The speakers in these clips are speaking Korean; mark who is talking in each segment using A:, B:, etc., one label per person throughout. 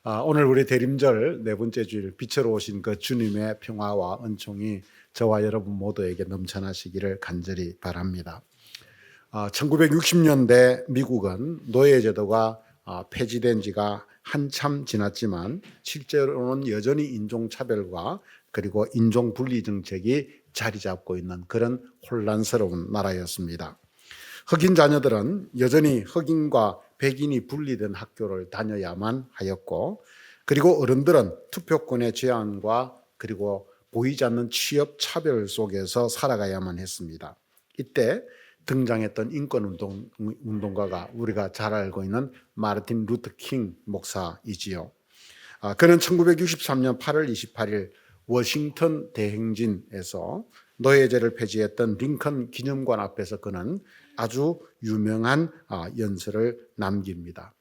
A: 오늘 우리 대림절 네 번째 주일 빛으로 오신 그 주님의 평화와 은총이 저와 여러분 모두에게 넘쳐나시기를 간절히 바랍니다. 1960년대 미국은 노예제도가 폐지된 지가 한참 지났지만 실제로는 여전히 인종차별과 그리고 인종분리 정책이 자리 잡고 있는 그런 혼란스러운 나라였습니다. 흑인 자녀들은 여전히 흑인과 백인이 분리된 학교를 다녀야만 하였고, 그리고 어른들은 투표권의 제한과 그리고 보이지 않는 취업 차별 속에서 살아가야만 했습니다. 이때 등장했던 인권운동가가 우리가 잘 알고 있는 마르틴 루터 킹 목사이지요. 그는 1963년 8월 28일 워싱턴 대행진에서 노예제를 폐지했던 링컨 기념관 앞에서 그는 아주 유명한 연설을 남깁니다.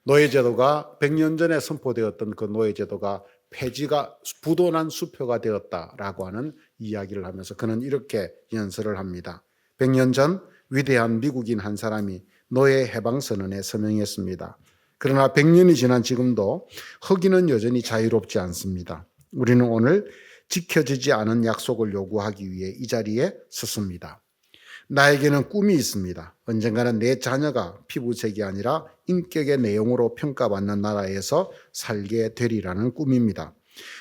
A: 노예제도가 100년 전에 선포되었던 그 노예제도가 폐지가 부도난 수표가 되었다라고 하는 이야기를 하면서 그는 이렇게 연설을 합니다. 100년 전 위대한 미국인 한 사람이 노예 해방 선언에 서명했습니다. 그러나 100년이 지난 지금도 흑인은 여전히 자유롭지 않습니다. 우리는 오늘 지켜지지 않은 약속을 요구하기 위해 이 자리에 섰습니다. 나에게는 꿈이 있습니다. 언젠가는 내 자녀가 피부색이 아니라 인격의 내용으로 평가받는 나라에서 살게 되리라는 꿈입니다.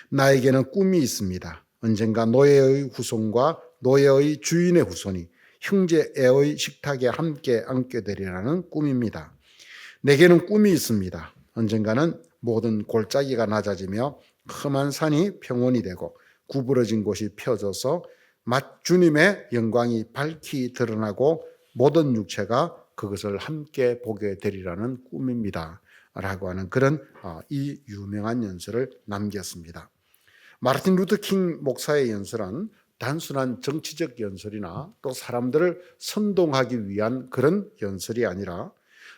A: 나에게는 꿈이 있습니다. 언젠가 노예의 후손과 노예의 주인의 후손이 형제의 식탁에 함께 앉게 되리라는 꿈입니다. 내게는 꿈이 있습니다. 언젠가는 모든 골짜기가 낮아지며 험한 산이 평원이 되고 구부러진 곳이 펴져서 주님의 영광이 밝히 드러나고 모든 육체가 그것을 함께 보게 되리라는 꿈입니다. 라고 하는 그런 이 유명한 연설을 남겼습니다. 마르틴 루터 킹 목사의 연설은 단순한 정치적 연설이나 또 사람들을 선동하기 위한 그런 연설이 아니라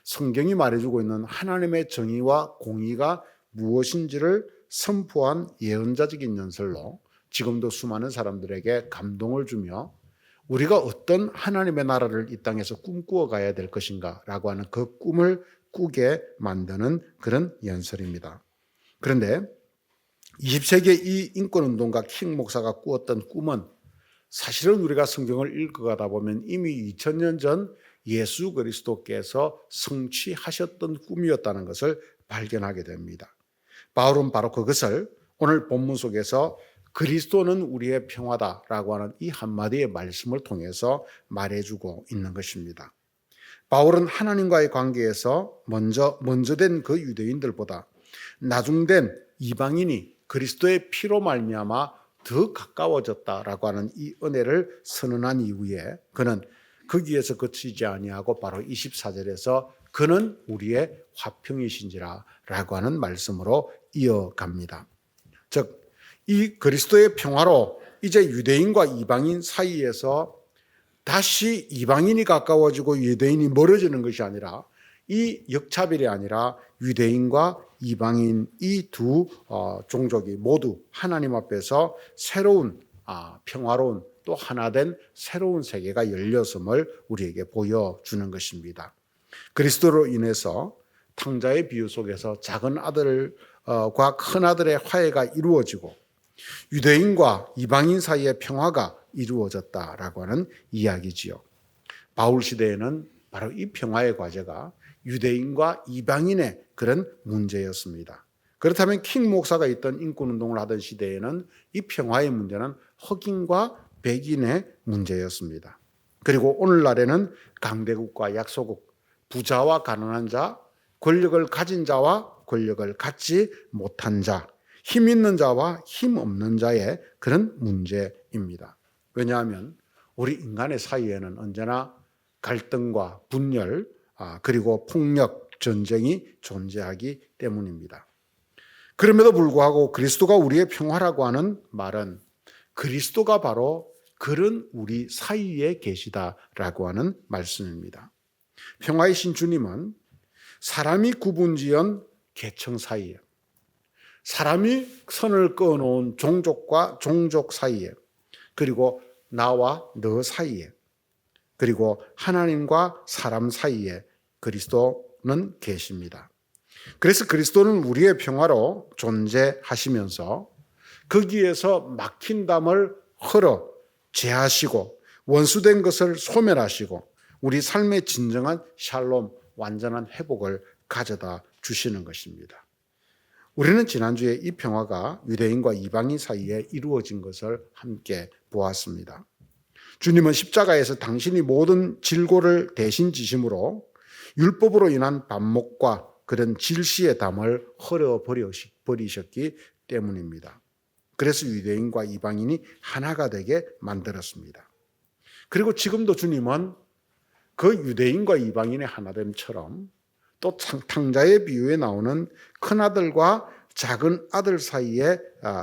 A: 성경이 말해주고 있는 하나님의 정의와 공의가 무엇인지를 선포한 예언자적인 연설로 지금도 수많은 사람들에게 감동을 주며 우리가 어떤 하나님의 나라를 이 땅에서 꿈꾸어 가야 될 것인가 라고 하는 그 꿈을 꾸게 만드는 그런 연설입니다. 그런데 20세기의 이 인권운동가 킹 목사가 꾸었던 꿈은 사실은 우리가 성경을 읽어가다 보면 이미 2000년 전 예수 그리스도께서 성취하셨던 꿈이었다는 것을 발견하게 됩니다. 바울은 바로 그것을 오늘 본문 속에서 그리스도는 우리의 평화다라고 하는 이 한마디의 말씀을 통해서 말해주고 있는 것입니다. 바울은 하나님과의 관계에서 먼저 된 그 유대인들보다 나중된 이방인이 그리스도의 피로 말미암아 더 가까워졌다라고 하는 이 은혜를 선언한 이후에 그는 거기에서 그치지 아니하고 바로 24절에서 그는 우리의 화평이신지라라고 하는 말씀으로 이어갑니다. 즉 이 그리스도의 평화로 이제 유대인과 이방인 사이에서 다시 이방인이 가까워지고 유대인이 멀어지는 것이 아니라 이 역차별이 아니라 유대인과 이방인 이 두 종족이 모두 하나님 앞에서 새로운 평화로운 또 하나된 새로운 세계가 열렸음을 우리에게 보여주는 것입니다. 그리스도로 인해서 탕자의 비유 속에서 작은 아들과 큰 아들의 화해가 이루어지고 유대인과 이방인 사이의 평화가 이루어졌다라고 하는 이야기지요. 바울 시대에는 바로 이 평화의 과제가 유대인과 이방인의 그런 문제였습니다. 그렇다면 킹 목사가 있던 인권운동을 하던 시대에는 이 평화의 문제는 흑인과 백인의 문제였습니다. 그리고 오늘날에는 강대국과 약소국, 부자와 가난한 자, 권력을 가진 자와 권력을 갖지 못한 자, 힘 있는 자와 힘 없는 자의 그런 문제입니다. 왜냐하면 우리 인간의 사이에는 언제나 갈등과 분열, 그리고 폭력, 전쟁이 존재하기 때문입니다. 그럼에도 불구하고 그리스도가 우리의 평화라고 하는 말은 그리스도가 바로 그런 우리 사이에 계시다라고 하는 말씀입니다. 평화의 신 주님은 사람이 구분지은 계층 사이에, 사람이 선을 그어놓은 종족과 종족 사이에, 그리고 나와 너 사이에, 그리고 하나님과 사람 사이에 그리스도는 계십니다. 그래서 그리스도는 우리의 평화로 존재하시면서 거기에서 막힌 담을 헐어 제하시고 원수된 것을 소멸하시고 우리 삶의 진정한 샬롬, 완전한 회복을 가져다 주시는 것입니다. 우리는 지난주에 이 평화가 유대인과 이방인 사이에 이루어진 것을 함께 보았습니다. 주님은 십자가에서 당신이 모든 질고를 대신 지심으로 율법으로 인한 반목과 그런 질시의 담을 헐어버리셨기 때문입니다. 그래서 유대인과 이방인이 하나가 되게 만들었습니다. 그리고 지금도 주님은 그 유대인과 이방인의 하나됨처럼 또 탕자의 비유에 나오는 큰아들과 작은 아들 사이의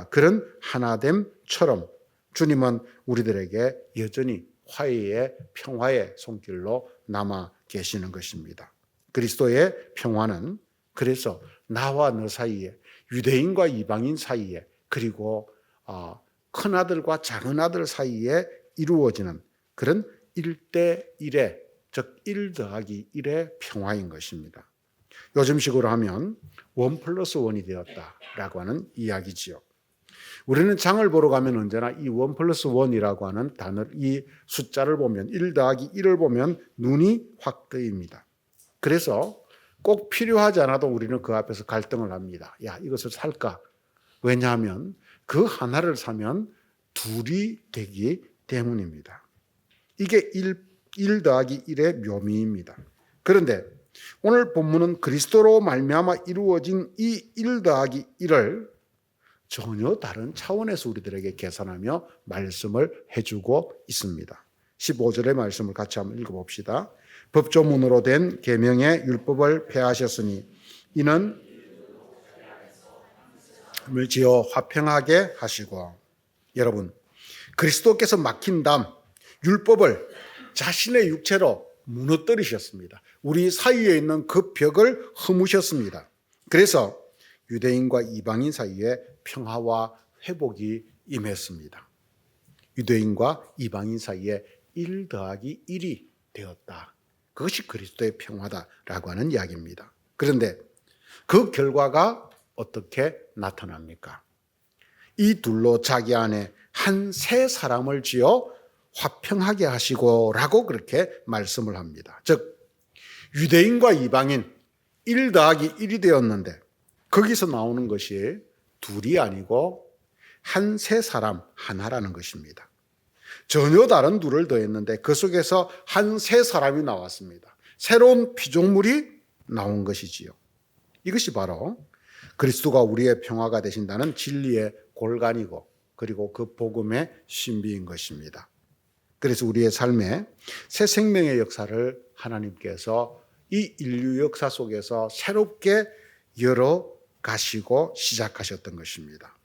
A: 그런 하나됨처럼 주님은 우리들에게 여전히 화해의 평화의 손길로 남아 계시는 것입니다. 그리스도의 평화는 그래서 나와 너 사이에, 유대인과 이방인 사이에, 그리고 큰아들과 작은아들 사이에 이루어지는 그런 1대1의 즉 1 더하기 1의 평화인 것입니다. 요즘식으로 하면 1+1이 되었다라고 하는 이야기지요. 우리는 장을 보러 가면 언제나 이 1+1이라고 하는 단어, 이 숫자를 보면 1 더하기 1을 보면 눈이 확 뜨입니다. 그래서 꼭 필요하지 않아도 우리는 그 앞에서 갈등을 합니다. 야, 이것을 살까? 왜냐하면 그 하나를 사면 둘이 되기 때문입니다. 이게 1 더하기 1의 묘미입니다. 그런데 오늘 본문은 그리스도로 말미암아 이루어진 이 1 더하기 1을 전혀 다른 차원에서 우리들에게 계산하며 말씀을 해주고 있습니다. 15절의 말씀을 같이 한번 읽어봅시다. 법조문으로 된 계명의 율법을 폐하셨으니 이는 지어 화평하게 하시고. 여러분, 그리스도께서 막힌 담 율법을 자신의 육체로 무너뜨리셨습니다. 우리 사이에 있는 그 벽을 허무셨습니다. 그래서 유대인과 이방인 사이에 평화와 회복이 임했습니다. 유대인과 이방인 사이에 1 더하기 1이 되었다. 그것이 그리스도의 평화다라고 하는 이야기입니다. 그런데 그 결과가 어떻게 나타납니까? 이 둘로 자기 안에 한 새 사람을 지어 화평하게 하시고라고 그렇게 말씀을 합니다. 즉 유대인과 이방인 1 더하기 1이 되었는데 거기서 나오는 것이 둘이 아니고 한 새 사람 하나라는 것입니다. 전혀 다른 둘을 더했는데 그 속에서 한 새 사람이 나왔습니다. 새로운 피조물이 나온 것이지요. 이것이 바로 그리스도가 우리의 평화가 되신다는 진리의 골간이고 그리고 그 복음의 신비인 것입니다. 그래서 우리의 삶에 새 생명의 역사를 하나님께서 이 인류 역사 속에서 새롭게 열어 가시고 시작하셨던 것입니다.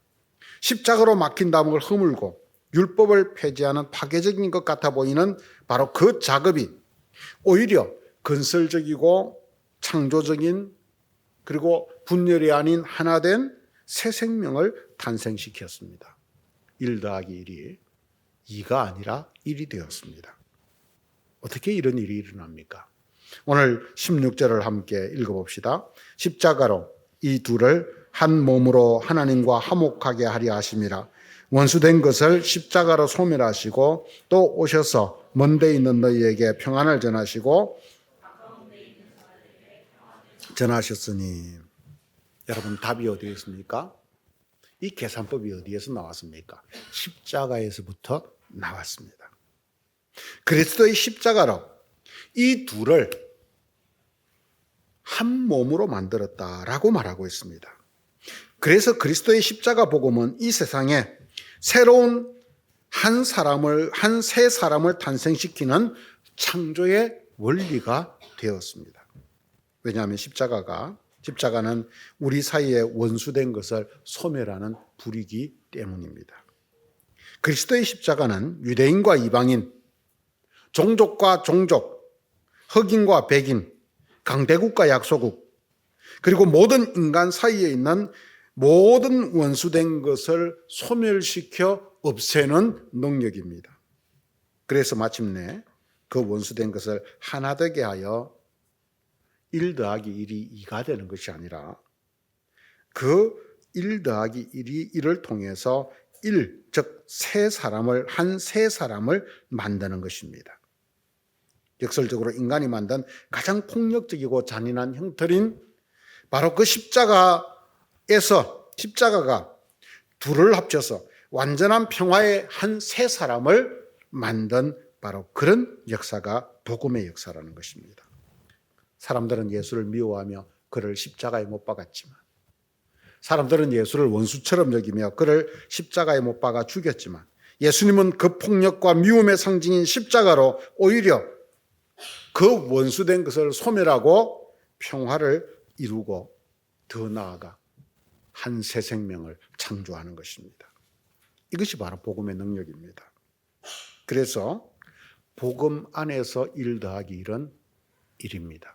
A: 십자가로 막힌 담을 허물고 율법을 폐지하는 파괴적인 것 같아 보이는 바로 그 작업이 오히려 건설적이고 창조적인 그리고 분열이 아닌 하나 된 새 생명을 탄생시켰습니다. 1 더하기 1이 2가 아니라 1이 되었습니다. 어떻게 이런 일이 일어납니까? 오늘 16절을 함께 읽어봅시다. 십자가로 이 둘을 한 몸으로 하나님과 화목하게 하려 하심이라. 원수된 것을 십자가로 소멸하시고 또 오셔서 먼 데 있는 너희에게 평안을 전하셨으니. 여러분, 답이 어디에 있습니까? 이 계산법이 어디에서 나왔습니까? 십자가에서부터 나왔습니다. 그리스도의 십자가로 이 둘을 한 몸으로 만들었다라고 말하고 있습니다. 그래서 그리스도의 십자가 복음은 이 세상에 새로운 한 새 사람을 탄생시키는 창조의 원리가 되었습니다. 왜냐하면 십자가는 우리 사이에 원수된 것을 소멸하는 불이기 때문입니다. 그리스도의 십자가는 유대인과 이방인, 종족과 종족, 흑인과 백인, 강대국과 약소국, 그리고 모든 인간 사이에 있는 모든 원수된 것을 소멸시켜 없애는 능력입니다. 그래서 마침내 그 원수된 것을 하나 되게 하여 1 더하기 1이 2가 되는 것이 아니라 그 1 더하기 1이 1을 통해서 즉 세 사람을 만드는 것입니다. 역설적으로 인간이 만든 가장 폭력적이고 잔인한 형틀인 바로 그 십자가가 둘을 합쳐서 완전한 평화의 세 사람을 만든 바로 그런 역사가 복음의 역사라는 것입니다. 사람들은 예수를 미워하며 그를 십자가에 못 박았지만, 사람들은 예수를 원수처럼 여기며 그를 십자가에 못 박아 죽였지만, 예수님은 그 폭력과 미움의 상징인 십자가로 오히려 그 원수된 것을 소멸하고 평화를 이루고 더 나아가 한 새 생명을 창조하는 것입니다. 이것이 바로 복음의 능력입니다. 그래서 복음 안에서 1 더하기 1은 1입니다.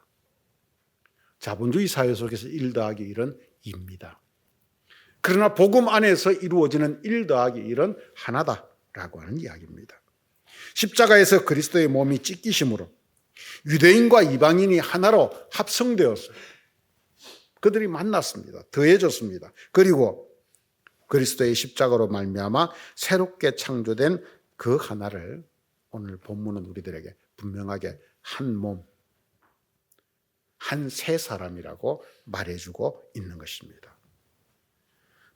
A: 자본주의 사회 속에서 1 더하기 1은 2입니다. 그러나 복음 안에서 이루어지는 1 더하기 1은 하나다라고 하는 이야기입니다. 십자가에서 그리스도의 몸이 찢기심으로 유대인과 이방인이 하나로 합성되었어요. 그들이 만났습니다. 더해졌습니다. 그리고 그리스도의 십자가로 말미암아 새롭게 창조된 그 하나를 오늘 본문은 우리들에게 분명하게 한 몸, 한 세 사람이라고 말해주고 있는 것입니다.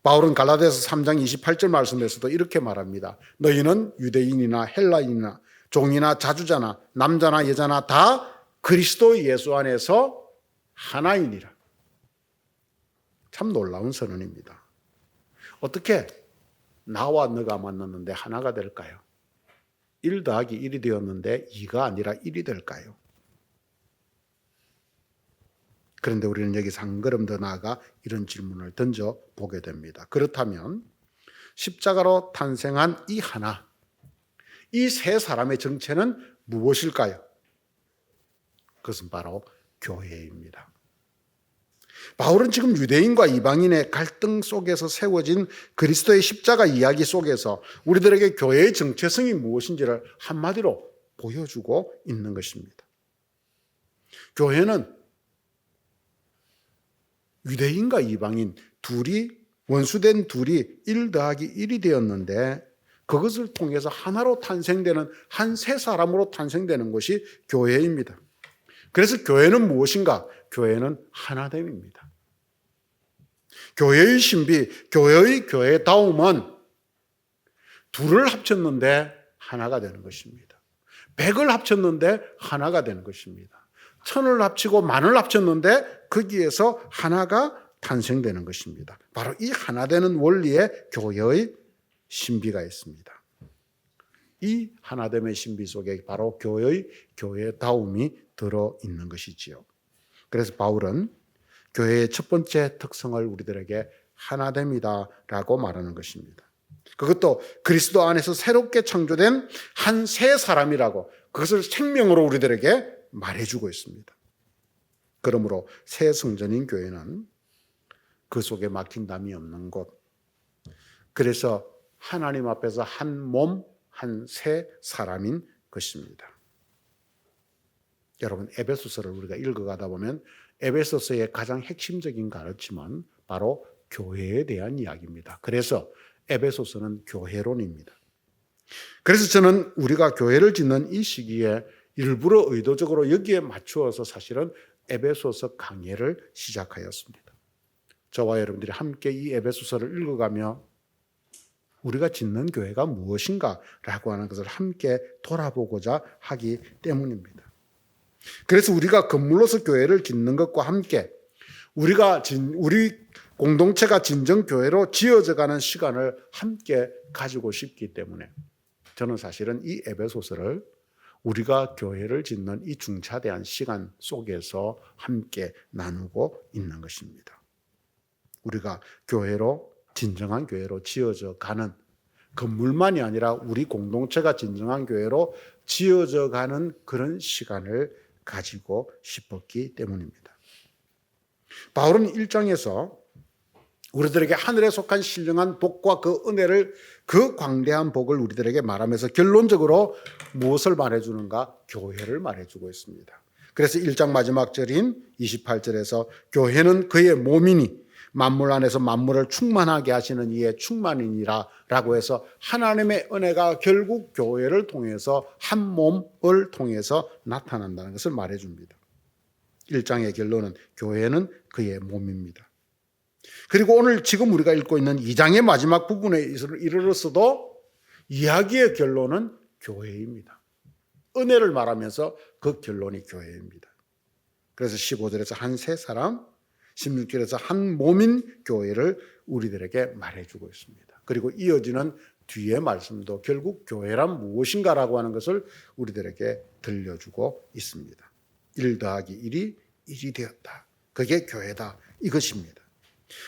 A: 바울은 갈라디아서 3장 28절 말씀에서도 이렇게 말합니다. 너희는 유대인이나 헬라인이나 종이나 자주자나 남자나 여자나 다 그리스도 예수 안에서 하나이니라. 참 놀라운 선언입니다. 어떻게 나와 너가 만났는데 하나가 될까요? 1 더하기 1이 되었는데 2가 아니라 1이 될까요? 그런데 우리는 여기서 한 걸음 더 나아가 이런 질문을 던져보게 됩니다. 그렇다면 십자가로 탄생한 이 하나, 이 세 사람의 정체는 무엇일까요? 그것은 바로 교회입니다. 바울은 지금 유대인과 이방인의 갈등 속에서 세워진 그리스도의 십자가 이야기 속에서 우리들에게 교회의 정체성이 무엇인지를 한마디로 보여주고 있는 것입니다. 교회는 유대인과 이방인 원수된 둘이 1 더하기 1이 되었는데 그것을 통해서 하나로 탄생되는 한 세 사람으로 탄생되는 것이 교회입니다. 그래서 교회는 무엇인가? 교회는 하나됨입니다. 교회의 신비, 교회의 교회다움은 둘을 합쳤는데 하나가 되는 것입니다. 100을 합쳤는데 하나가 되는 것입니다. 1000을 합치고 10,000을 합쳤는데 거기에서 하나가 탄생되는 것입니다. 바로 이 하나 되는 원리에 교회의 신비가 있습니다. 이 하나됨의 신비 속에 바로 교회의 교회다움이 들어있는 것이지요. 그래서 바울은 교회의 첫 번째 특성을 우리들에게 하나됨이다라고 말하는 것입니다. 그것도 그리스도 안에서 새롭게 창조된 한 새 사람이라고 그것을 생명으로 우리들에게 말해주고 있습니다. 그러므로 새 성전인 교회는 그 속에 막힌 담이 없는 곳, 그래서 하나님 앞에서 한 몸, 한 새 사람인 것입니다. 여러분, 에베소서를 우리가 읽어가다 보면 에베소서의 가장 핵심적인 가르침은 바로 교회에 대한 이야기입니다. 그래서 에베소서는 교회론입니다. 그래서 저는 우리가 교회를 짓는 이 시기에 일부러 의도적으로 여기에 맞추어서 사실은 에베소서 강해를 시작하였습니다. 저와 여러분들이 함께 이 에베소서를 읽어가며 우리가 짓는 교회가 무엇인가라고 하는 것을 함께 돌아보고자 하기 때문입니다. 그래서 우리가 건물로서 교회를 짓는 것과 함께 우리 공동체가 진정 교회로 지어져가는 시간을 함께 가지고 싶기 때문에 저는 사실은 이 에베소서를 우리가 교회를 짓는 이 중차대한 시간 속에서 함께 나누고 있는 것입니다. 우리가 진정한 교회로 지어져 가는 건물만이 아니라 우리 공동체가 진정한 교회로 지어져 가는 그런 시간을 가지고 싶었기 때문입니다. 바울은 1장에서 우리들에게 하늘에 속한 신령한 복과 그 은혜를, 그 광대한 복을 우리들에게 말하면서 결론적으로 무엇을 말해주는가? 교회를 말해주고 있습니다. 그래서 1장 마지막 절인 28절에서 교회는 그의 몸이니 만물 안에서 만물을 충만하게 하시는 이의 충만이니라 라고 해서 하나님의 은혜가 결국 교회를 통해서 한 몸을 통해서 나타난다는 것을 말해줍니다. 1장의 결론은 교회는 그의 몸입니다. 그리고 오늘 지금 우리가 읽고 있는 2장의 마지막 부분에 이르렀어도 이야기의 결론은 교회입니다. 은혜를 말하면서 그 결론이 교회입니다. 그래서 15절에서 한 세 사람, 16절에서 한 몸인 교회를 우리들에게 말해주고 있습니다. 그리고 이어지는 뒤의 말씀도 결국 교회란 무엇인가라고 하는 것을 우리들에게 들려주고 있습니다. 1 더하기 1이 1이 되었다. 그게 교회다. 이것입니다.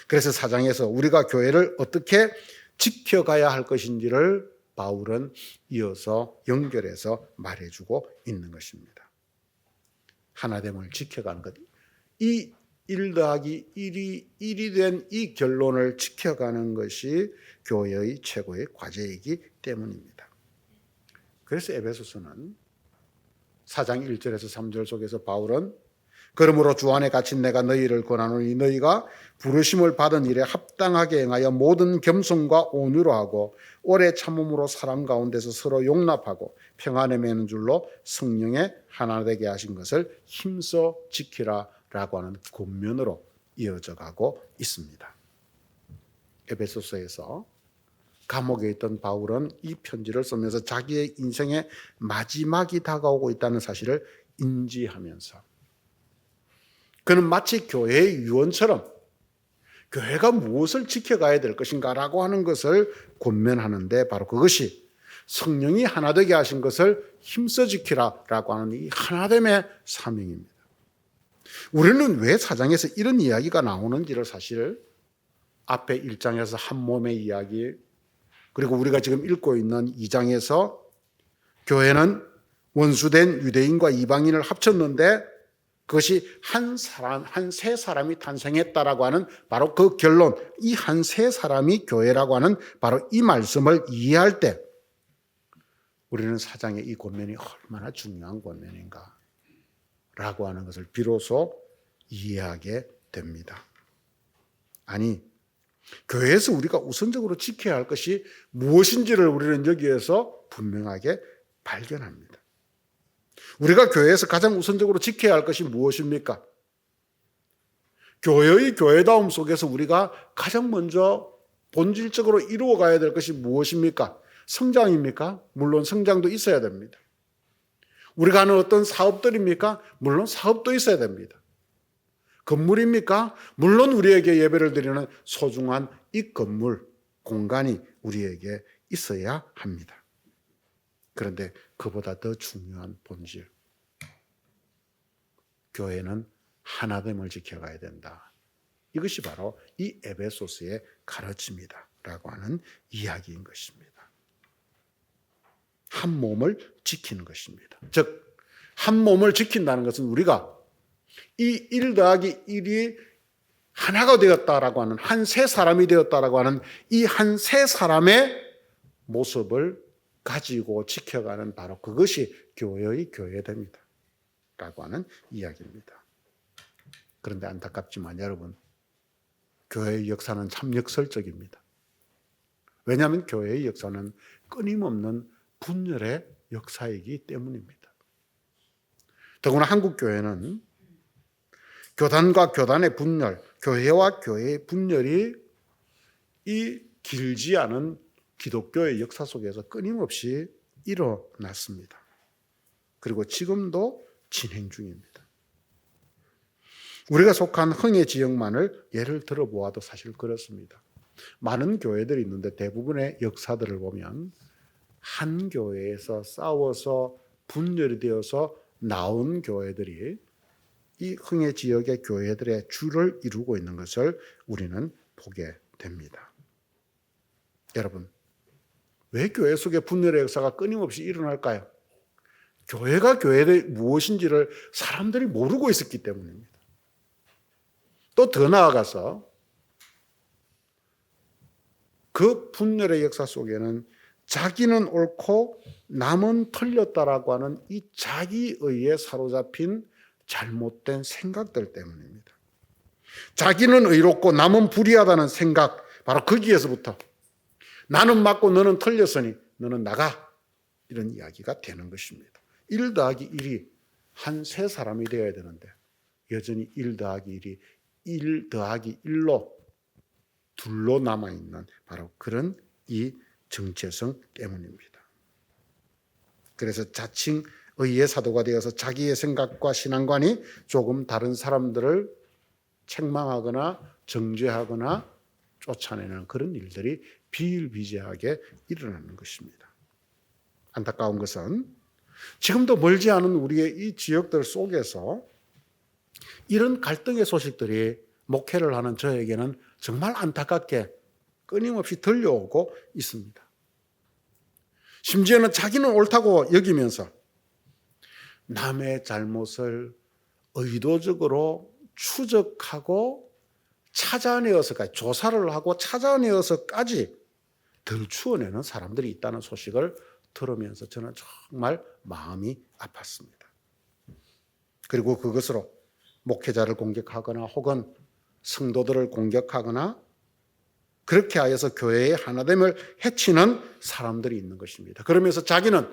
A: 그래서 4장에서 우리가 교회를 어떻게 지켜가야 할 것인지를 바울은 이어서 연결해서 말해주고 있는 것입니다. 하나됨을 지켜가는 것. 이 1 더하기 1이 된 이 결론을 지켜가는 것이 교회의 최고의 과제이기 때문입니다. 그래서 에베소서는 4장 1절에서 3절 속에서 바울은 그러므로 주 안에 갇힌 내가 너희를 권하노니 너희가 부르심을 받은 일에 합당하게 행하여 모든 겸손과 온유로 하고 오래 참음으로 사람 가운데서 서로 용납하고 평안에 매는 줄로 성령에 하나 되게 하신 것을 힘써 지키라 라고 하는 권면으로 이어져 가고 있습니다. 에베소서에서 감옥에 있던 바울은 이 편지를 쓰면서 자기의 인생의 마지막이 다가오고 있다는 사실을 인지하면서 그는 마치 교회의 유언처럼 교회가 무엇을 지켜가야 될 것인가라고 하는 것을 권면하는데 바로 그것이 성령이 하나 되게 하신 것을 힘써 지키라라고 하는 이 하나됨의 사명입니다. 우리는 왜 4장에서 이런 이야기가 나오는지를 사실 앞에 1장에서 한 몸의 이야기 그리고 우리가 지금 읽고 있는 2장에서 교회는 원수된 유대인과 이방인을 합쳤는데 그것이 한 세 사람이 탄생했다라고 하는 바로 그 결론, 이 한 세 사람이 교회라고 하는 바로 이 말씀을 이해할 때 우리는 4장의 이 권면이 얼마나 중요한 권면인가 라고 하는 것을 비로소 이해하게 됩니다. 아니, 교회에서 우리가 우선적으로 지켜야 할 것이 무엇인지를 우리는 여기에서 분명하게 발견합니다. 우리가 교회에서 가장 우선적으로 지켜야 할 것이 무엇입니까? 교회의 교회다움 속에서 우리가 가장 먼저 본질적으로 이루어가야 될 것이 무엇입니까? 성장입니까? 물론 성장도 있어야 됩니다. 우리가 하는 어떤 사업들입니까? 물론 사업도 있어야 됩니다. 건물입니까? 물론 우리에게 예배를 드리는 소중한 이 건물, 공간이 우리에게 있어야 합니다. 그런데 그보다 더 중요한 본질, 교회는 하나됨을 지켜가야 된다. 이것이 바로 이 에베소서의 가르침이다 라고 하는 이야기인 것입니다. 한 몸을 지키는 것입니다. 즉, 한 몸을 지킨다는 것은 우리가 이 1 더하기 1이 하나가 되었다라고 하는 한 세 사람이 되었다라고 하는 이 한 세 사람의 모습을 가지고 지켜가는 바로 그것이 교회의 교회됩니다. 라고 하는 이야기입니다. 그런데 안타깝지만 여러분, 교회의 역사는 참 역설적입니다. 왜냐하면 교회의 역사는 끊임없는 분열의 역사이기 때문입니다. 더구나 한국 교회는 교단과 교단의 분열, 교회와 교회의 분열이 이 길지 않은 기독교의 역사 속에서 끊임없이 일어났습니다. 그리고 지금도 진행 중입니다. 우리가 속한 흥의 지역만을 예를 들어보아도 사실 그렇습니다. 많은 교회들이 있는데 대부분의 역사들을 보면 한 교회에서 싸워서 분열이 되어서 나온 교회들이 이 흥의 지역의 교회들의 주를 이루고 있는 것을 우리는 보게 됩니다. 여러분, 왜 교회 속에 분열의 역사가 끊임없이 일어날까요? 교회가 교회의 무엇인지를 사람들이 모르고 있었기 때문입니다. 또 더 나아가서 그 분열의 역사 속에는 자기는 옳고 남은 틀렸다라고 하는 이 자기의에 사로잡힌 잘못된 생각들 때문입니다. 자기는 의롭고 남은 불의하다는 생각, 바로 거기에서부터 나는 맞고 너는 틀렸으니 너는 나가, 이런 이야기가 되는 것입니다. 1 더하기 1이 한 세 사람이 되어야 되는데 여전히 1 더하기 1이 1 더하기 1로 둘로 남아있는 바로 그런 이 정체성 때문입니다. 그래서 자칭 의의 사도가 되어서 자기의 생각과 신앙관이 조금 다른 사람들을 책망하거나 정죄하거나 쫓아내는 그런 일들이 비일비재하게 일어나는 것입니다. 안타까운 것은 지금도 멀지 않은 우리의 이 지역들 속에서 이런 갈등의 소식들이 목회를 하는 저에게는 정말 안타깝게 끊임없이 들려오고 있습니다. 심지어는 자기는 옳다고 여기면서 남의 잘못을 의도적으로 추적하고 찾아내어서까지, 조사를 하고 찾아내어서까지 들추어내는 사람들이 있다는 소식을 들으면서 저는 정말 마음이 아팠습니다. 그리고 그것으로 목회자를 공격하거나 혹은 성도들을 공격하거나 그렇게 하여서 교회의 하나됨을 해치는 사람들이 있는 것입니다. 그러면서 자기는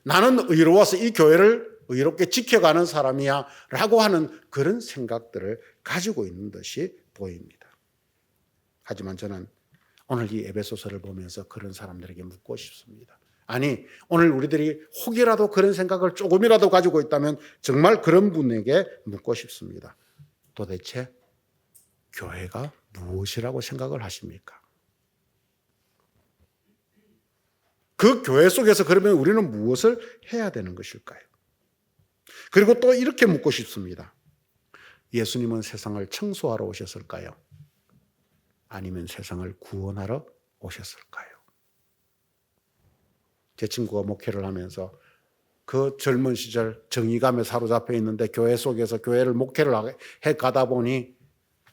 A: 나는 의로워서 이 교회를 의롭게 지켜가는 사람이야 라고 하는 그런 생각들을 가지고 있는 듯이 보입니다. 하지만 저는 오늘 이 에베소서를 보면서 그런 사람들에게 묻고 싶습니다. 아니, 오늘 우리들이 혹이라도 그런 생각을 조금이라도 가지고 있다면 정말 그런 분에게 묻고 싶습니다. 도대체 교회가 무엇이라고 생각을 하십니까? 그 교회 속에서 그러면 우리는 무엇을 해야 되는 것일까요? 그리고 또 이렇게 묻고 싶습니다. 예수님은 세상을 청소하러 오셨을까요? 아니면 세상을 구원하러 오셨을까요? 제 친구가 목회를 하면서 그 젊은 시절 정의감에 사로잡혀 있는데 교회 속에서 교회를 목회를 해 가다 보니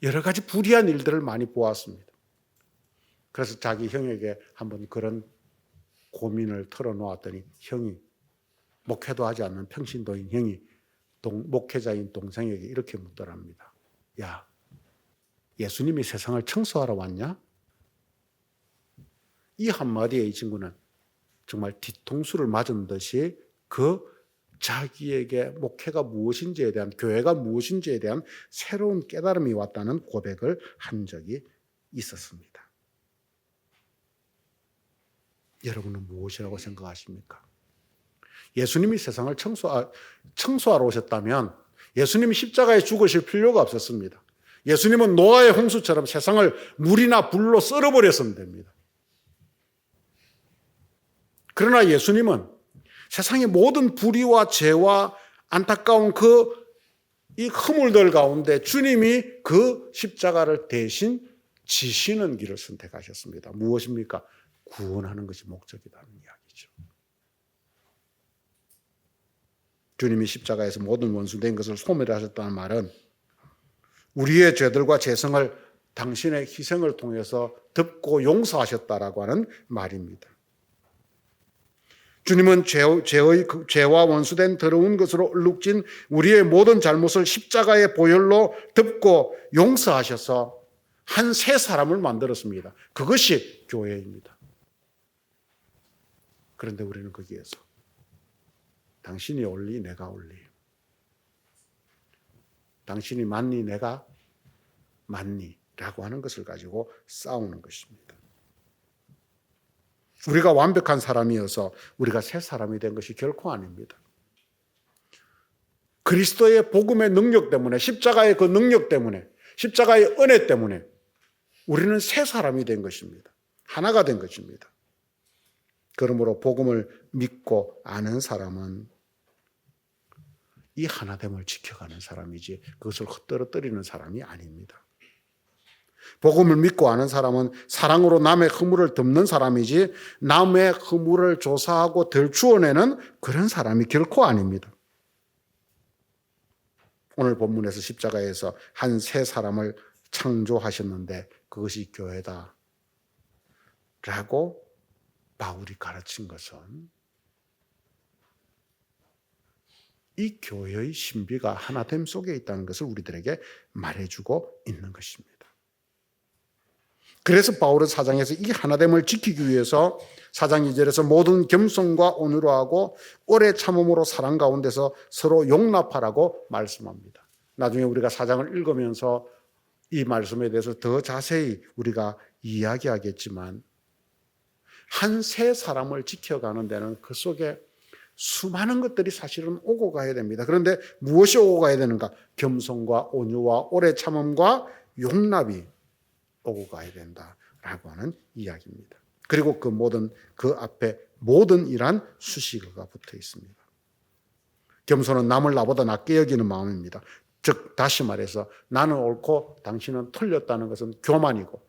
A: 여러 가지 불의한 일들을 많이 보았습니다. 그래서 자기 형에게 한번 그런 고민을 털어놓았더니 형이, 목회도 하지 않는 평신도인 형이 목회자인 동생에게 이렇게 묻더랍니다. 야, 예수님이 세상을 청소하러 왔냐? 이 한마디에 이 친구는 정말 뒤통수를 맞은 듯이 그 자기에게 목회가 무엇인지에 대한, 교회가 무엇인지에 대한 새로운 깨달음이 왔다는 고백을 한 적이 있었습니다. 여러분은 무엇이라고 생각하십니까? 예수님이 세상을 청소하러 오셨다면 예수님이 십자가에 죽으실 필요가 없었습니다. 예수님은 노아의 홍수처럼 세상을 물이나 불로 썰어버렸으면 됩니다. 그러나 예수님은 세상의 모든 불의와 죄와 안타까운 이 허물들 가운데 주님이 그 십자가를 대신 지시는 길을 선택하셨습니다. 무엇입니까? 구원하는 것이 목적이라는 이야기죠. 주님이 십자가에서 모든 원수된 것을 소멸하셨다는 말은 우리의 죄들과 죄성을 당신의 희생을 통해서 덮고 용서하셨다라고 하는 말입니다. 주님은 죄와 원수된 더러운 것으로 얼룩진 우리의 모든 잘못을 십자가의 보혈로 덮고 용서하셔서 한 새 사람을 만들었습니다. 그것이 교회입니다. 그런데 우리는 거기에서 당신이 옳니 내가 옳니, 당신이 맞니 내가 맞니 라고 하는 것을 가지고 싸우는 것입니다. 우리가 완벽한 사람이어서 우리가 새 사람이 된 것이 결코 아닙니다. 그리스도의 복음의 능력 때문에, 십자가의 그 능력 때문에, 십자가의 은혜 때문에 우리는 새 사람이 된 것입니다. 하나가 된 것입니다. 그러므로 복음을 믿고 아는 사람은 이 하나됨을 지켜가는 사람이지 그것을 헛떨어뜨리는 사람이 아닙니다. 복음을 믿고 아는 사람은 사랑으로 남의 허물을 덮는 사람이지 남의 허물을 조사하고 들추어내는 그런 사람이 결코 아닙니다. 오늘 본문에서 십자가에서 한 새 사람을 창조하셨는데 그것이 교회다 라고 바울이 가르친 것은 이 교회의 신비가 하나됨 속에 있다는 것을 우리들에게 말해주고 있는 것입니다. 그래서 바울은 4장에서 이 하나됨을 지키기 위해서 4장 2절에서 모든 겸손과 온유로 하고 오래 참음으로 사랑 가운데서 서로 용납하라고 말씀합니다. 나중에 우리가 4장을 읽으면서 이 말씀에 대해서 더 자세히 우리가 이야기하겠지만 한 세 사람을 지켜가는 데는 그 속에 수많은 것들이 사실은 오고 가야 됩니다. 그런데 무엇이 오고 가야 되는가? 겸손과 온유와 오래 참음과 용납이 오고 가야 된다라고 하는 이야기입니다. 그리고 그 앞에 모든이란 수식어가 붙어 있습니다. 겸손은 남을 나보다 낮게 여기는 마음입니다. 즉 다시 말해서 나는 옳고 당신은 틀렸다는 것은 교만이고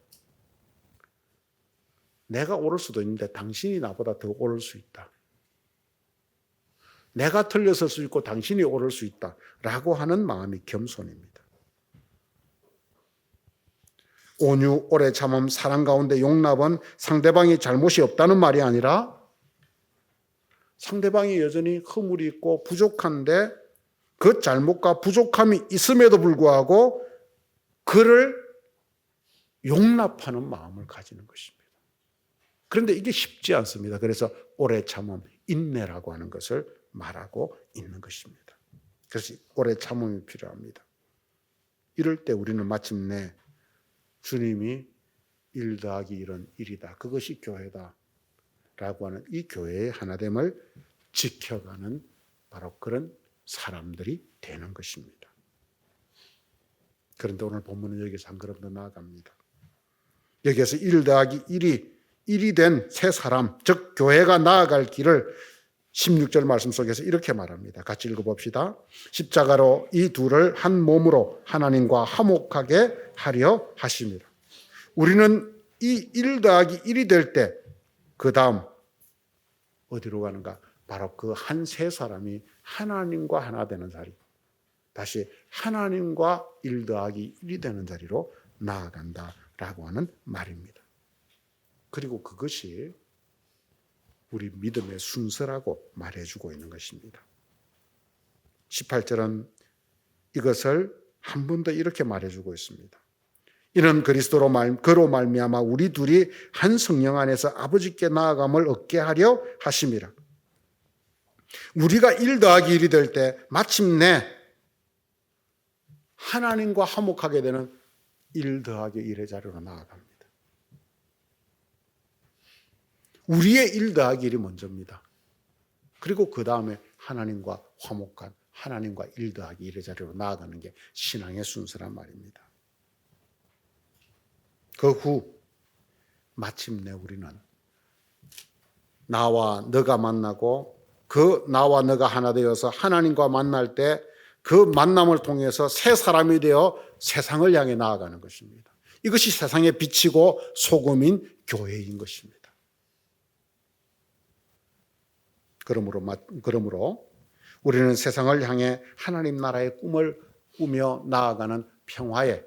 A: 내가 옳을 수도 있는데 당신이 나보다 더 옳을 수 있다. 내가 틀렸을 수 있고 당신이 옳을 수 있다라고 하는 마음이 겸손입니다. 온유, 오래 참음, 사랑 가운데 용납은 상대방이 잘못이 없다는 말이 아니라 상대방이 여전히 허물이 있고 부족한데 그 잘못과 부족함이 있음에도 불구하고 그를 용납하는 마음을 가지는 것입니다. 그런데 이게 쉽지 않습니다. 그래서 오래 참음, 인내라고 하는 것을 말하고 있는 것입니다. 그래서 오래 참음이 필요합니다. 이럴 때 우리는 마침내 주님이 1 더하기 1은 1이다. 그것이 교회다. 라고 하는 이 교회의 하나됨을 지켜가는 바로 그런 사람들이 되는 것입니다. 그런데 오늘 본문은 여기서 한 걸음 더 나아갑니다. 여기에서 1 더하기 1이 된 세 사람, 즉 교회가 나아갈 길을 16절 말씀 속에서 이렇게 말합니다. 같이 읽어봅시다. 십자가로 이 둘을 한 몸으로 하나님과 화목하게 하려 하심이라. 우리는 이 1 더하기 1이 될 때 그 다음 어디로 가는가? 바로 그 한 세 사람이 하나님과 하나 되는 자리, 다시 하나님과 1 더하기 1이 되는 자리로 나아간다라고 하는 말입니다. 그리고 그것이 우리 믿음의 순서라고 말해주고 있는 것입니다. 18절은 이것을 한 번 더 이렇게 말해주고 있습니다. 이는 그로 말미암아 우리 둘이 한 성령 안에서 아버지께 나아감을 얻게 하려 하심이라. 우리가 1 더하기 1이 될 때 마침내 하나님과 화목하게 되는 1 더하기 1의 자리로 나아갑니다. 우리의 1 더하기 1이 먼저입니다. 그리고 그 다음에 하나님과 화목한 하나님과 1 더하기 1의 자리로 나아가는 게 신앙의 순서란 말입니다. 그 후 마침내 우리는 나와 너가 만나고 그 나와 너가 하나 되어서 하나님과 만날 때 그 만남을 통해서 새 사람이 되어 세상을 향해 나아가는 것입니다. 이것이 세상의 빛이고 소금인 교회인 것입니다. 그러므로 우리는 세상을 향해 하나님 나라의 꿈을 꾸며 나아가는 평화의,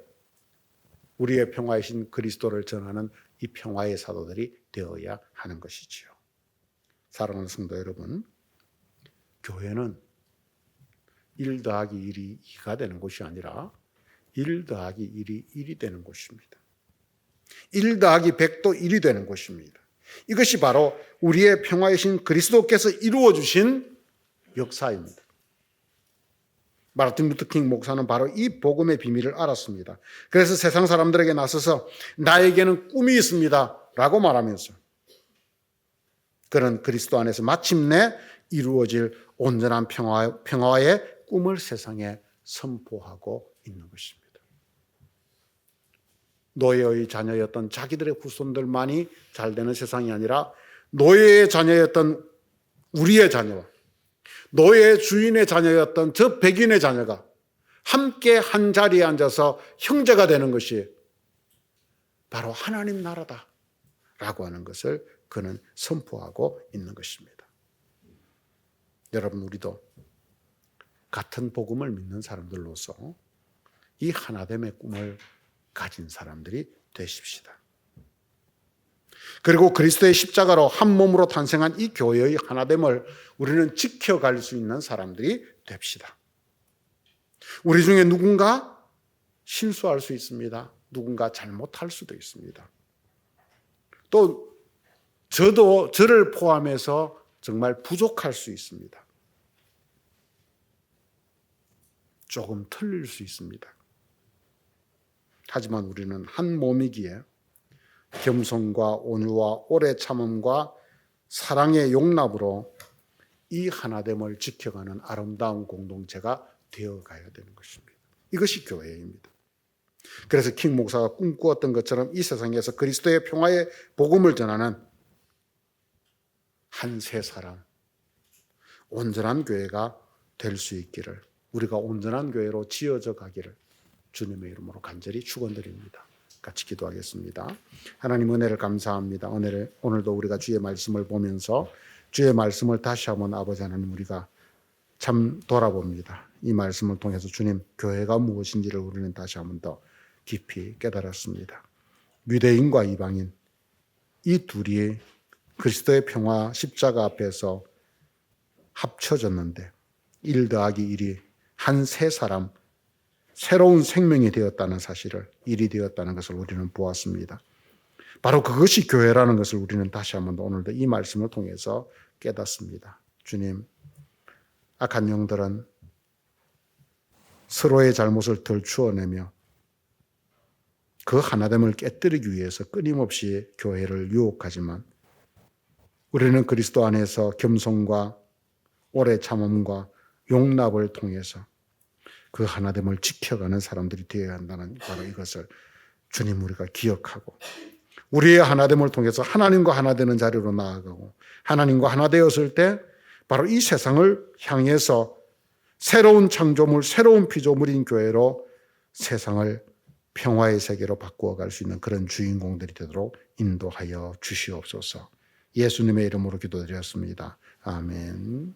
A: 우리의 평화이신 그리스도를 전하는 이 평화의 사도들이 되어야 하는 것이지요. 사랑하는 성도 여러분, 교회는 1 더하기 1이 2가 되는 것이 아니라 1 더하기 1이 1이 되는 것입니다. 1 더하기 100도 1이 되는 것입니다. 이것이 바로 우리의 평화이신 그리스도께서 이루어 주신 역사입니다. 마르틴 루터 킹 목사는 바로 이 복음의 비밀을 알았습니다. 그래서 세상 사람들에게 나서서 나에게는 꿈이 있습니다 라고 말하면서 그는 그리스도 안에서 마침내 이루어질 온전한 평화의 꿈을 세상에 선포하고 있는 것입니다. 노예의 자녀였던 자기들의 후손들만이 잘 되는 세상이 아니라 노예의 자녀였던 우리의 자녀와 노예의 주인의 자녀였던 저 백인의 자녀가 함께 한 자리에 앉아서 형제가 되는 것이 바로 하나님 나라다라고 하는 것을 그는 선포하고 있는 것입니다. 여러분, 우리도 같은 복음을 믿는 사람들로서 이 하나됨의 꿈을 가진 사람들이 되십시다. 그리고 그리스도의 십자가로 한 몸으로 탄생한 이 교회의 하나됨을 우리는 지켜갈 수 있는 사람들이 됩시다. 우리 중에 누군가 실수할 수 있습니다. 누군가 잘못할 수도 있습니다. 또 저도 저를 포함해서 정말 부족할 수 있습니다. 조금 틀릴 수 있습니다. 하지만 우리는 한 몸이기에 겸손과 온유와 오래 참음과 사랑의 용납으로 이 하나됨을 지켜가는 아름다운 공동체가 되어가야 되는 것입니다. 이것이 교회입니다. 그래서 킹 목사가 꿈꾸었던 것처럼 이 세상에서 그리스도의 평화의 복음을 전하는 한 세 사람, 온전한 교회가 될 수 있기를, 우리가 온전한 교회로 지어져 가기를 주님의 이름으로 간절히 축원드립니다. 같이 기도하겠습니다. 하나님 은혜를 감사합니다. 오늘도 우리가 주의 말씀을 보면서 주의 말씀을 다시 한번 아버지 하나님 우리가 참 돌아봅니다. 이 말씀을 통해서 주님 교회가 무엇인지를 우리는 다시 한번 더 깊이 깨달았습니다. 유대인과 이방인 이 둘이 그리스도의 평화 십자가 앞에서 합쳐졌는데 1 더하기 1이 한 세 사람 새로운 생명이 되었다는 사실을, 일이 되었다는 것을 우리는 보았습니다. 바로 그것이 교회라는 것을 우리는 다시 한번 오늘도 이 말씀을 통해서 깨닫습니다. 주님, 악한 영들은 서로의 잘못을 덜추어내며 그 하나됨을 깨뜨리기 위해서 끊임없이 교회를 유혹하지만 우리는 그리스도 안에서 겸손과 오래 참음과 용납을 통해서 그 하나됨을 지켜가는 사람들이 되어야 한다는 바로 이것을 주님 우리가 기억하고 우리의 하나됨을 통해서 하나님과 하나 되는 자리로 나아가고 하나님과 하나 되었을 때 바로 이 세상을 향해서 새로운 창조물, 새로운 피조물인 교회로 세상을 평화의 세계로 바꾸어 갈 수 있는 그런 주인공들이 되도록 인도하여 주시옵소서. 예수님의 이름으로 기도드렸습니다. 아멘.